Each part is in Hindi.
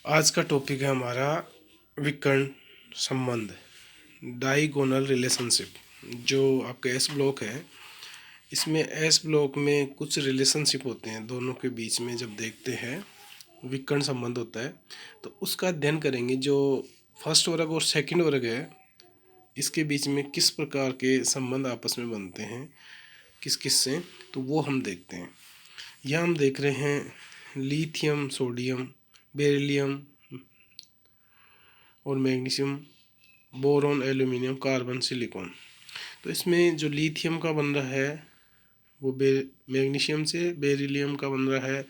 आज का टॉपिक है हमारा विकर्ण संबंध, डाइगोनल रिलेशनशिप। जो आपका एस ब्लॉक है, इसमें एस ब्लॉक में कुछ रिलेशनशिप होते हैं दोनों के बीच में। जब देखते हैं विकर्ण संबंध होता है तो उसका अध्ययन करेंगे। जो फर्स्ट वर्ग और सेकंड वर्ग है, इसके बीच में किस प्रकार के संबंध आपस में बनते हैं, किस किस से, तो वो हम देखते हैं। यह हम देख रहे हैं लिथियम सोडियम, बेरिलियम और magnesium, boron, aluminium, carbon, silicon. तो इसमें जो लिथियम का बन रहा है वो मैग्नीशियम से, बेरिलियम का बन रहा है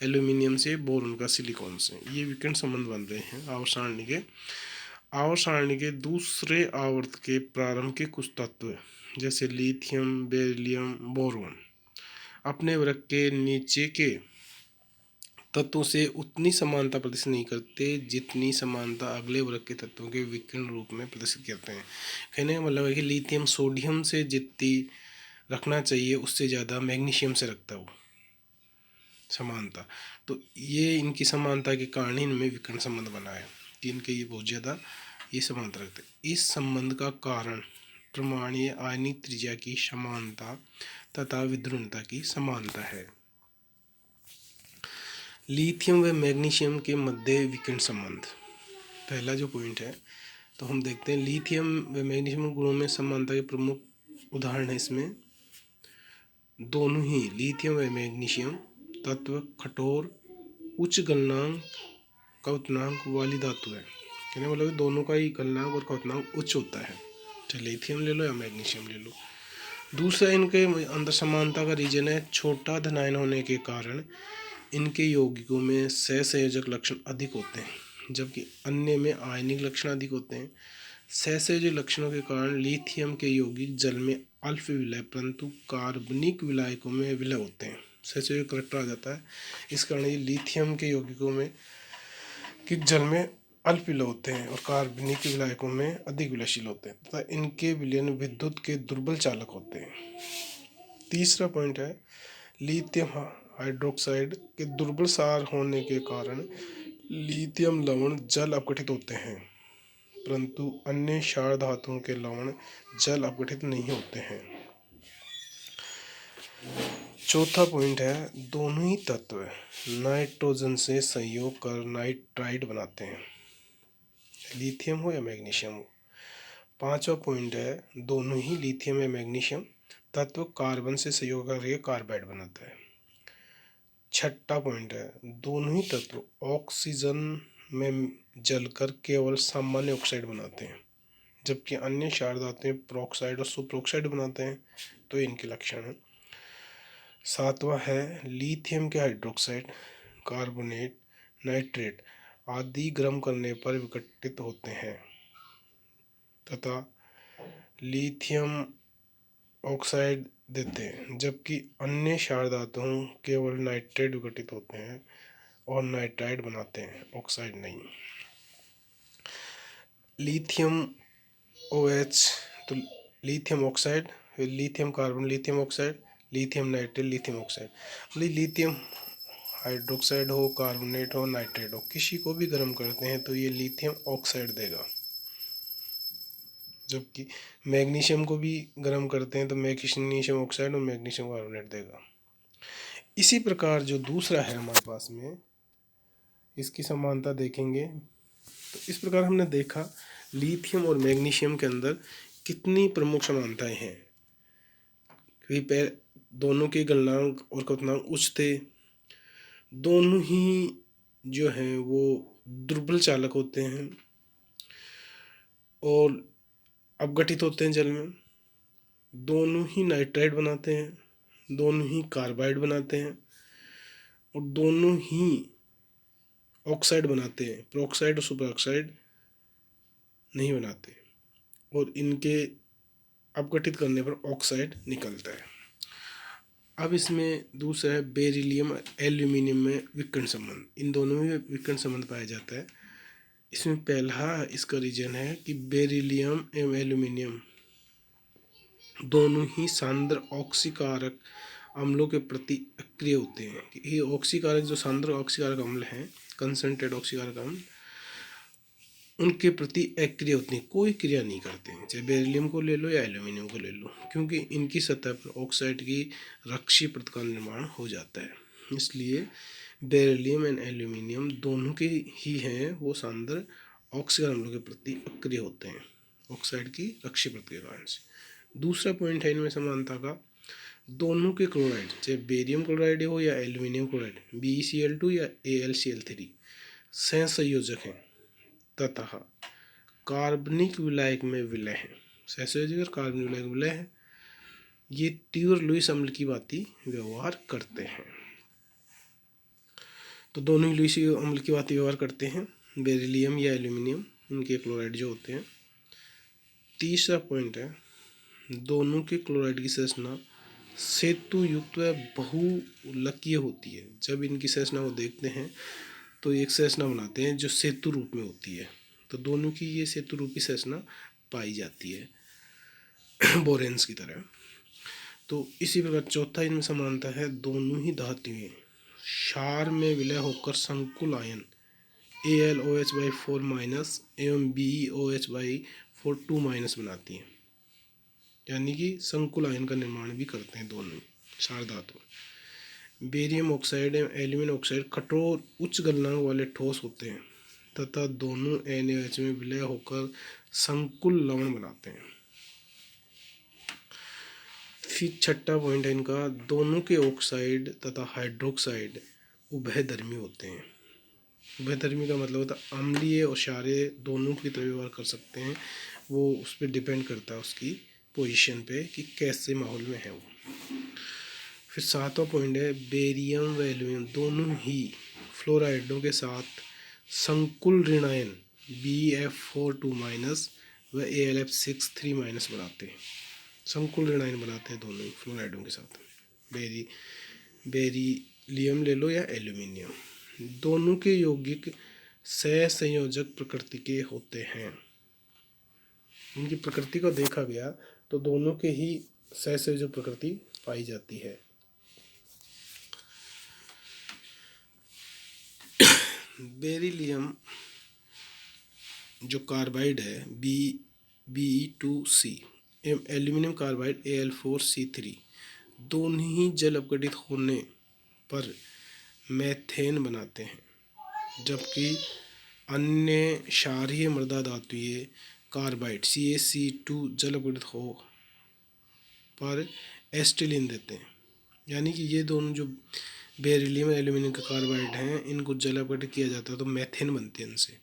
एल्यूमिनियम से, बोरोन का सिलिकॉन से। ये विकर्ण संबंध बन रहे हैं आवर्त सारणी के दूसरे आवर्त के प्रारंभ के कुछ तत्व, जैसे लिथियम, बेरिलियम, बोरोन, अपने वृत्त के नीचे के तत्वों से उतनी समानता प्रदर्शित नहीं करते जितनी समानता अगले वर्ग के तत्वों के विकर्ण रूप में प्रदर्शित करते हैं। कहने का मतलब है कि लिथियम सोडियम से जितनी रखना चाहिए उससे ज़्यादा मैग्नीशियम से रखता है वो समानता। तो ये इनकी समानता के कारण ही इनमें विकर्ण संबंध बना है कि इनके ये बहुत ज़्यादा ये समानता रखते हैं। इस संबंध का कारण परमाणु आयनिक त्रिज्या की समानता तथा विद्युन्नता की समानता है। लिथियम व मैग्नीशियम के मध्य विकर्ण संबंध, पहला जो पॉइंट है तो हम देखते हैं लिथियम व मैग्नीशियम गुणों में समानता के प्रमुख उदाहरण है। इसमें दोनों ही लिथियम व मैग्नीशियम तत्व कठोर उच्च गलनांक क्वथनांक वाली धातु है। कहने मतलब दोनों का ही गलनांक और क्वथनांक उच्च होता है, चाहे लिथियम ले लो या मैग्नीशियम ले लो। दूसरा इनके अंदर समानता का रीजन है छोटा धनायन होने के कारण इनके यौगिकों में सहसंयोजक लक्षण अधिक होते हैं, जबकि अन्य में आयनिक लक्षण अधिक होते हैं। सहसंयोजक लक्षणों के कारण लिथियम के यौगिक जल में अल्प विलय परंतु कार्बनिक विलायकों में विलय होते हैं। सहसंयोजक करैक्टर आ जाता है, इस कारण ये लिथियम के यौगिकों में कि जल में अल्प विलय होते हैं और कार्बनिक विलायकों में अधिक विलयशील होते हैं तथा इनके विलयन विद्युत के दुर्बल चालक होते हैं। तीसरा पॉइंट है लिथियम हाइड्रोक्साइड के दुर्बल सार होने के कारण लिथियम लवण जल अपघटित होते हैं, परंतु अन्य क्षार धातुओं के लवण जल अपघटित नहीं होते हैं। चौथा पॉइंट है दोनों ही तत्व नाइट्रोजन से संयोग कर नाइट्राइड बनाते हैं, लिथियम हो या मैग्नीशियम हो। पांचवा पॉइंट है दोनों ही लिथियम या मैग्नीशियम तत्व कार्बन से संयोग करके कार्बाइड बनाता है। छठा पॉइंट है दोनों ही तत्व ऑक्सीजन में जलकर केवल सामान्य ऑक्साइड बनाते हैं, जबकि अन्य क्षार धातुएं प्रोक्साइड और सुपरऑक्साइड बनाते हैं। तो इनके लक्षण है। सातवां है लिथियम के हाइड्रोक्साइड, कार्बोनेट, नाइट्रेट आदि गर्म करने पर विघटित होते हैं तथा लिथियम ऑक्साइड देते हैं, जबकि अन्य क्षार धातुओं केवल नाइट्रेट विघटित होते हैं और नाइट्राइड बनाते हैं, ऑक्साइड नहीं। लिथियम OH तो लिथियम ऑक्साइड, फिर lithium carbon, lithium oxide, lithium nitrate, lithium oxide. मतलब लिथियम हाइड्रोक्साइड हो, कार्बोनेट हो, नाइट्रेट हो, किसी को भी गर्म करते हैं तो ये लिथियम ऑक्साइड देगा, जबकि मैग्नीशियम को भी गर्म करते हैं तो मैग्नीशियम ऑक्साइड और मैग्नीशियम कार्बोनेट देगा। इसी प्रकार जो दूसरा है हमारे पास में, इसकी समानता देखेंगे तो इस प्रकार हमने देखा लिथियम और मैग्नीशियम के अंदर कितनी प्रमुख समानताएं हैं। दोनों के गलनांक और क्वथनांक उच्च थे, दोनों ही जो हैं वो दुर्बल चालक होते हैं और अपघटित होते हैं जल में, दोनों ही नाइट्राइड बनाते हैं, दोनों ही कार्बाइड बनाते हैं और दोनों ही ऑक्साइड बनाते हैं, प्रोक्साइड और सुपर ऑक्साइड नहीं बनाते, और इनके अपघटित करने पर ऑक्साइड निकलता है। अब इसमें दूसरा है बेरिलियम एल्यूमिनियम में विकर्ण संबंध। इन दोनों में विकर्ण संबंध पाया जाता है। इसमें पहला इसका रीजन है कि बेरिलियम एवं एल्यूमिनियम दोनों ही सांद्र ऑक्सीकारक अम्लों के प्रति अक्रिय होते हैं। ये ऑक्सीकारक जो सांद्र ऑक्सीकारक अम्ल हैं कंसंट्रेट ऑक्सीकारक आयन उनके प्रति अक्रिय होती हैं, कोई क्रिया नहीं करते हैं, चाहे बेरिलियम को ले लो या एल्यूमिनियम को ले लो, क्योंकि इनकी सतह पर ऑक्साइड की रक्षी परत का निर्माण हो जाता है। इसलिए बेरिलियम एंड एल्यूमिनियम दोनों के ही हैं वो सांद्र ऑक्सीकरण अम्लों के प्रति अक्रिय होते हैं ऑक्साइड की रक्षी परत के कारण से। दूसरा पॉइंट है इनमें समानता का, दोनों के क्लोराइड चाहे बेरियम क्लोराइड हो या एल्यूमिनियम क्लोराइड BeCl2 या AlCl3 सहसंयोजक हैं तथा कार्बनिक विलायक में विलय है। सहसंयोजक और कार्बनिक विलायक में विलय है, ये तीव्र लुईस अम्ल की भांति व्यवहार करते हैं। तो दोनों ही लुईस अम्ल की भांति व्यवहार करते हैं, बेरिलियम या एल्यूमिनियम उनके क्लोराइड जो होते हैं। तीसरा पॉइंट है, दोनों के क्लोराइड की संरचना सेतु युक्त व बहुलकीय होती है। जब इनकी संरचना को देखते हैं तो एक संरचना बनाते हैं जो सेतु रूप में होती है, तो दोनों की ये सेतु रूपी संरचना पाई जाती है बोरेंस की तरह। तो इसी प्रकार चौथा इनमें समानता है, दोनों ही धातुएं क्षार में विलय होकर संकुल आयन AlOH/4- एवं BeOH/4 2- बनाती हैं, यानी कि संकुल आयन का निर्माण भी करते हैं दोनों क्षार धातु। बेरियम ऑक्साइड एवं एल्यूमिनियम ऑक्साइड कठोर उच्च गलनांक वाले ठोस होते हैं तथा दोनों NaOH में विलय होकर संकुल लवण बनाते हैं। फिर छठा पॉइंट है इनका, दोनों के ऑक्साइड तथा हाइड्रोक्साइड उभयधर्मी होते हैं। उभयधर्मी का मतलब होता है अम्लीय और क्षारीय दोनों की तरह व्यवहार कर सकते हैं, वो उस पर डिपेंड करता है उसकी पोजीशन पे कि कैसे माहौल में है वो। फिर सातवां पॉइंट है, बेरियम व एल्यूमिनियम दोनों ही फ्लोराइडों के साथ संकुल ऋणायन BF4 2- व AlF6 3- बनाते हैं। संकुल ऋणायन बनाते हैं दोनों ही फ्लोराइडों के साथ। बेरिलियम ले लो या एल्यूमिनियम, दोनों के यौगिक सहसंयोजक प्रकृति के होते हैं। इनकी प्रकृति को देखा गया तो दोनों के ही सहसंयोजक प्रकृति पाई जाती है। बेरिलियम जो कार्बाइड है Be2C एवं एल्यूमिनियम कार्बाइड Al4C3 दोनों ही जल अपघटित होने पर मेथेन बनाते हैं, जबकि अन्य क्षारीय मृदा धातुएं कार्बाइड CaC2 जल अपघटित हो पर एस्टिलीन देते हैं। यानी कि ये दोनों जो बेरिलियम और एल्यूमिनियम के कार्बाइड हैं, इनको जल अपघटित किया जाता है तो मेथेन बनते हैं इनसे,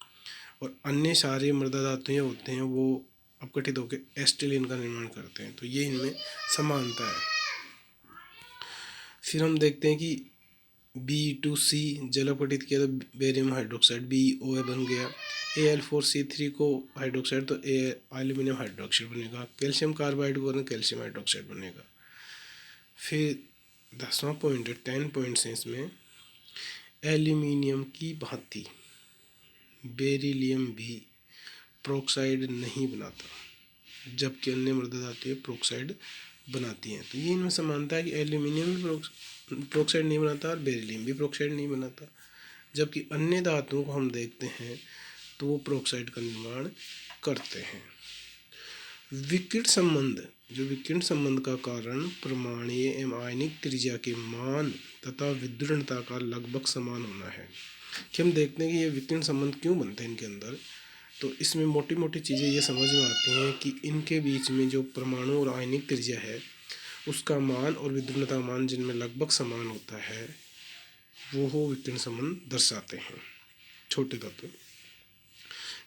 और अन्य क्षारीय मृदा धातुएं होते हैं वो अपघटित होकर एस्टिलीन का निर्माण करते हैं। तो ये इनमें समानता है। फिर हम देखते हैं कि B2C जल अपघटित किया तो बेरियम हाइड्रोक्साइड BOA बन गया, Al4C3 को हाइड्रोक्साइड तो एल्यूमिनियम हाइड्रोक्साइड बनेगा, कैल्शियम कार्बाइड को कैल्शियम हाइड्रोक्साइड बनेगा। फिर 10वां पॉइंट है, 10 पॉइंट्स हैं इसमें, एल्यूमिनियम की भांति बेरिलियम भी प्रोक्साइड नहीं बनाता, जबकि अन्य मृदा धातुएं प्रोक्साइड बनाती हैं। तो ये इनमें समानता है कि एल्यूमिनियम भी प्रोक्साइड नहीं बनाता और बेरिलियम भी प्रोक्साइड नहीं बनाता, जबकि अन्य धातुओं को हम देखते हैं तो वो प्रोक्साइड का निर्माण करते हैं। विकिरण संबंध, जो विकिरण संबंध का कारण परमाणुीय एवं आयनिक त्रिज्या के मान तथा विद्युणता का लगभग समान होना है। कि हम देखते हैं कि ये विकिरण संबंध क्यों बनते हैं इनके अंदर, तो इसमें मोटी मोटी चीज़ें ये समझ में आती हैं कि इनके बीच में जो परमाणु और आयनिक त्रिज्या है उसका मान और विद्युणता मान जिनमें लगभग समान होता है वो विकिरण संबंध दर्शाते हैं। छोटे तत्व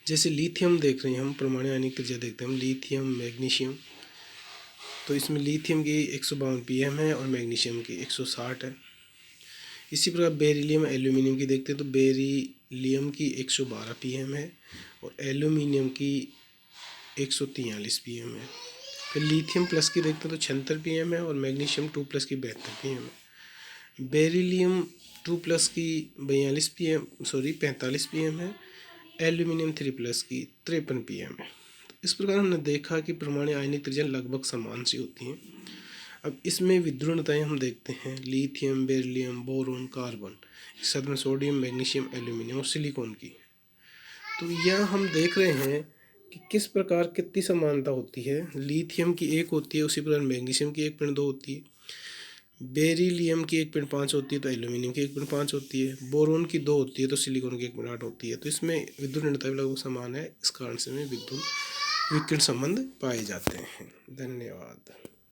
जैसे लिथियम देख रहे हैं हम, परमाणु आयनिक त्रिज्या देखते हैं हम, लिथियम मैग्नीशियम, तो इसमें लिथियम की 152 pm है और मैग्नीशियम की 160 है। इसी प्रकार बेरिलियम एल्यूमिनियम की देखते हैं तो बेरिलियम की 112 pm है और एल्यूमिनियम की 143 pm है। फिर लिथियम प्लस की देखते हैं तो 76 pm है और मैग्नीशियम 2+ की 72 pm है। बेरिलियम 2+ की 45 pm है, एल्यूमिनियम 3+ की 53 pm है। इस प्रकार हमने देखा कि परमाणु आयनिक त्रिज्या लगभग समान सी होती हैं। अब इसमें विद्युत हम देखते हैं लिथियम, बेरिलियम, बोरोन, कार्बन, इस साथ में सोडियम, मैग्नीशियम, एल्यूमिनियम और सिलिकॉन की। तो यह हम देख रहे हैं कि किस प्रकार कितनी समानता होती है। लिथियम की 1 होती है, उसी प्रकार मैग्नीशियम की 1.2 होती है, बेरिलियम की 1.5 होती है तो एल्यूमिनियम की 1.5 होती है, बोरोन की 2 होती है तो सिलिकॉन की 1.8 होती है। तो इसमें विद्युत ऋणता भी लगभग समान है, इस कारण से में विद्युत विकिरण संबंध पाए जाते हैं। धन्यवाद।